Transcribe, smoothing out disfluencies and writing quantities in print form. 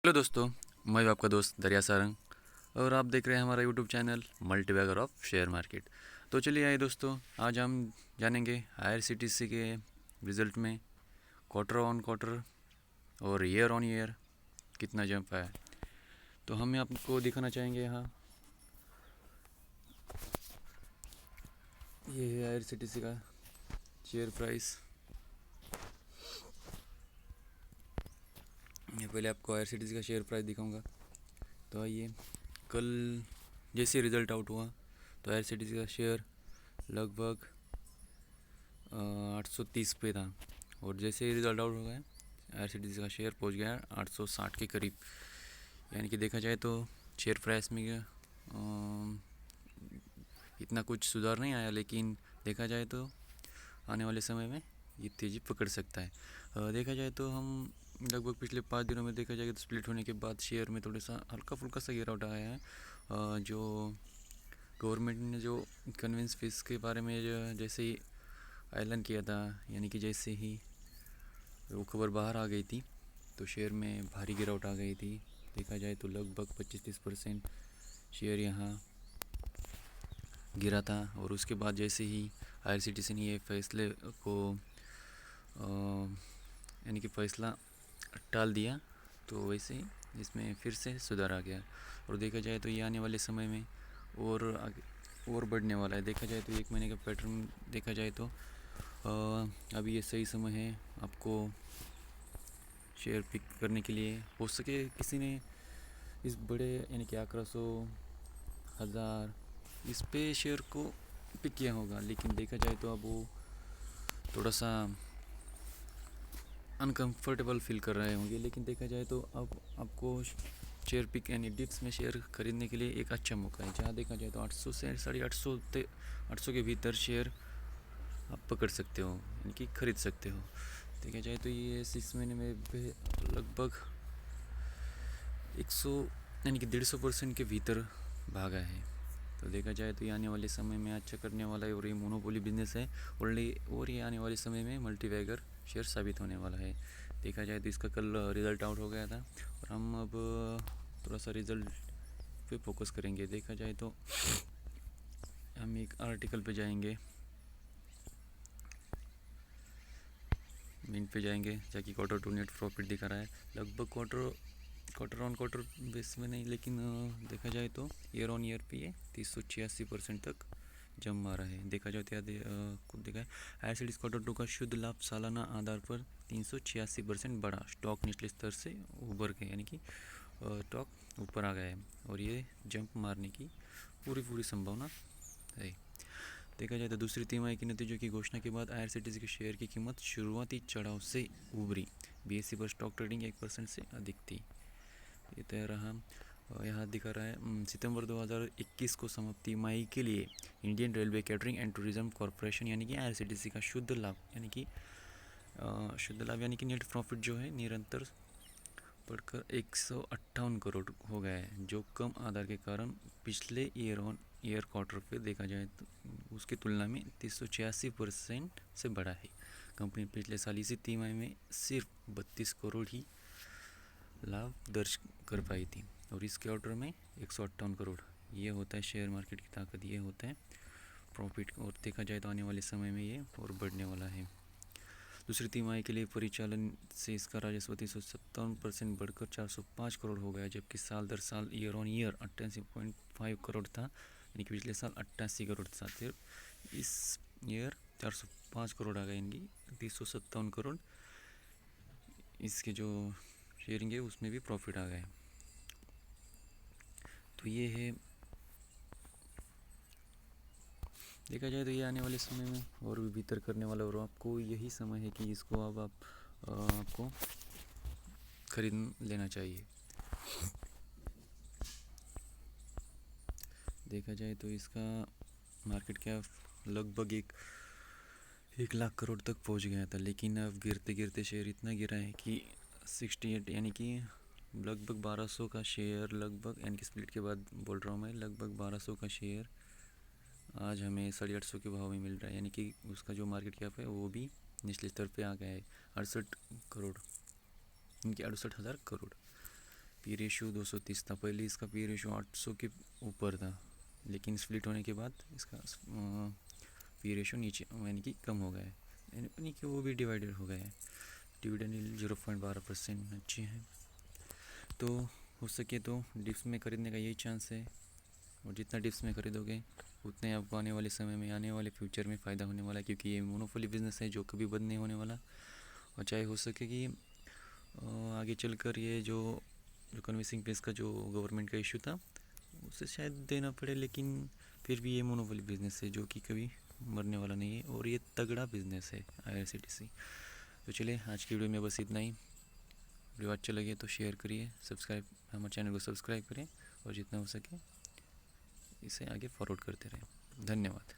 Hello दोस्तों, मैं हूं आपका दोस्त दरिया सारंग और आप देख रहे हैं हमारा YouTube channel multibagger of share market. तो चलिए आइए दोस्तों, आज हम जानेंगे आईआरसीटीसी के रिज़ल्ट में क्वार्टर ऑन क्वार्टर और ईयर ऑन ईयर कितना जंप आया। तो हम आपको दिखाना चाहेंगे यहाँ, ये है आईआरसीटीसी का शेयर प्राइस। मैं पहले आपको आईआरसीटीसी का शेयर प्राइस दिखाऊंगा। तो आइए, कल जैसे रिज़ल्ट आउट हुआ तो आईआरसीटीसी का शेयर लगभग 830 पे था और जैसे ही रिज़ल्ट आउट हो गया आईआरसीटीसी का शेयर पहुंच गया 860 के करीब। यानी कि देखा जाए तो शेयर प्राइस में इतना कुछ सुधार नहीं आया, लेकिन देखा जाए तो आने वाले समय में ये तेज़ी पकड़ सकता है। देखा जाए तो हम लगभग पिछले 5 दिनों में देखा जाए तो स्प्लिट होने के बाद शेयर में थोड़ा सा हल्का फुल्का सा गिरावट आया है। जो गवर्नमेंट ने जो कन्वेंस फीस के बारे में जैसे ही ऐलान किया था, यानी कि जैसे ही वो खबर बाहर आ गई थी तो शेयर में भारी गिरावट आ गई थी। देखा जाए तो लगभग 25-30% शेयर यहाँ गिरा था। और उसके बाद जैसे ही आईआरसीटीसी ने ये फैसले को यानी कि फ़ैसला टाल दिया तो वैसे ही इसमें फिर से सुधार आ गया। और देखा जाए तो ये आने वाले समय में और आगे और बढ़ने वाला है। देखा जाए तो 1 महीने का पैटर्न देखा जाए तो अभी ये सही समय है आपको शेयर पिक करने के लिए। हो सके किसी ने इस बड़े यानी कि 1100 हज़ार इस पे शेयर को पिक किया होगा, लेकिन देखा जाए तो अब वो थोड़ा सा अनकंफर्टेबल फील कर रहे होंगे। लेकिन देखा जाए तो अब आपको शेयर पिक यानी डिप्स में शेयर खरीदने के लिए एक अच्छा मौका है, जहाँ देखा जाए तो 800 से 850 के भीतर शेयर आप पकड़ सकते हो, यानी कि खरीद सकते हो। देखा जाए तो ये 6 महीने में लगभग 100 यानी कि 150% के भीतर भागा है। तो देखा जाए तो ये आने वाले समय में अच्छा करने वाला है और ये मोनोपोली बिजनेस है और ये आने वाले समय में मल्टीबैगर शेयर साबित होने वाला है। देखा जाए तो इसका कल रिज़ल्ट आउट हो गया था और हम अब थोड़ा सा रिज़ल्ट पे फोकस करेंगे। देखा जाए तो हम एक आर्टिकल पे जाएंगे, मिनट पे जाएंगे, जाकि क्वार्टर टू नेट प्रॉफिट दिखा रहा है लगभग क्वार्टर ऑन क्वार्टर बेस में नहीं, लेकिन देखा जाए तो ईयर ऑन ईयर पे ये 386% तक जम मारा है। देखा जाए तो खुद देखा है आईआरसीटीसी क्वार्टर टू का शुद्ध लाभ सालाना आधार पर 386% बढ़ा। स्टॉक निचले स्तर से उभर के, यानी कि स्टॉक ऊपर आ गया है और ये जंप मारने की पूरी संभावना है। देखा जाए तो दूसरी तिमाही के नतीजों की घोषणा के बाद आईआरसीटीसी के शेयर की कीमत शुरुआती चढ़ाव से उभरी। बीएसई पर स्टॉक ट्रेडिंग 1% से अधिक थी। ये तय रहा। यहाँ दिखा रहा है सितंबर 2021 को समाप्ति तिमाही के लिए Indian railway catering and tourism corporation यानी कि आईआरसीटीसी का शुद्ध लाभ यानी कि नेट प्रॉफिट जो है निरंतर बढ़कर 158 करोड़ हो गया है, जो कम आधार के कारण पिछले ईयर ऑन ईयर क्वार्टर पे देखा जाए तो उसकी तुलना में 386% से बढ़ा है। कंपनी पिछले साल इसी तिमाही में सिर्फ 32 करोड़ ही लाभ दर्ज कर पाई थी और इस क्वार्टर में 158 करोड़। ये होता है शेयर मार्केट की ताकत, ये होता है प्रॉफिट। और देखा जाए तो आने वाले समय में ये और बढ़ने वाला है। दूसरी तिमाही के लिए परिचालन से इसका राजस्व 357% बढ़कर 405 करोड़ हो गया, जबकि साल दर साल ईयर ऑन ईयर 88.5 करोड़ था, यानी कि पिछले साल 88 करोड़ था। सिर्फ इस ईयर 405 करोड़ आ गए, इनकी 357 करोड़ इसके जो शेयरिंग है उसमें भी प्रॉफिट आ गए। तो ये है, देखा जाए तो ये आने वाले समय में और भी बेहतर करने वाला और आपको यही समय है कि इसको अब आपको खरीद लेना चाहिए। देखा जाए तो इसका मार्केट कैप लगभग 1 लाख करोड़ तक पहुंच गया था, लेकिन अब गिरते गिरते शेयर इतना गिरा है कि 68 यानी कि लगभग 1200 का शेयर, लगभग यानी कि स्प्लिट के बाद बोल रहा हूँ मैं, लगभग 1200 का शेयर आज हमें 850 के भाव में मिल रहा है। यानी कि उसका जो मार्केट कैप है वो भी निचले स्तर पे आ गया है 68 करोड़, इनके 68,000 करोड़। पी रेशो 230 था पहले, इसका पी रेशो 800 के ऊपर था, लेकिन स्प्लिट होने के बाद इसका पी रेशो नीचे यानी कि कम हो गया है, यानी कि वो भी डिवाइडेड हो गया है। डिविडेंड 0.12% अच्छी है। तो हो सके तो डिप्स में खरीदने का यही चांस है, और जितना डिप्स में खरीदोगे उतने आपको आने वाले समय में, आने वाले फ्यूचर में फ़ायदा होने वाला है, क्योंकि ये मोनोपोली बिजनेस है जो कभी बंद नहीं होने वाला। और चाहे हो सके कि आगे चलकर ये जो कन्वेंसिंग पेस का जो गवर्नमेंट का इशू था उसे शायद देना पड़े, लेकिन फिर भी ये मोनोपोली बिजनेस है जो कि कभी मरने वाला नहीं है, और ये तगड़ा बिजनेस है IRCTC। तो चलिए आज की वीडियो में बस इतना ही। वीडियो अच्छा लगे तो शेयर करिए, सब्सक्राइब, हमारे चैनल को सब्सक्राइब करें, और जितना हो सके इसे आगे फॉरवर्ड करते रहें। धन्यवाद।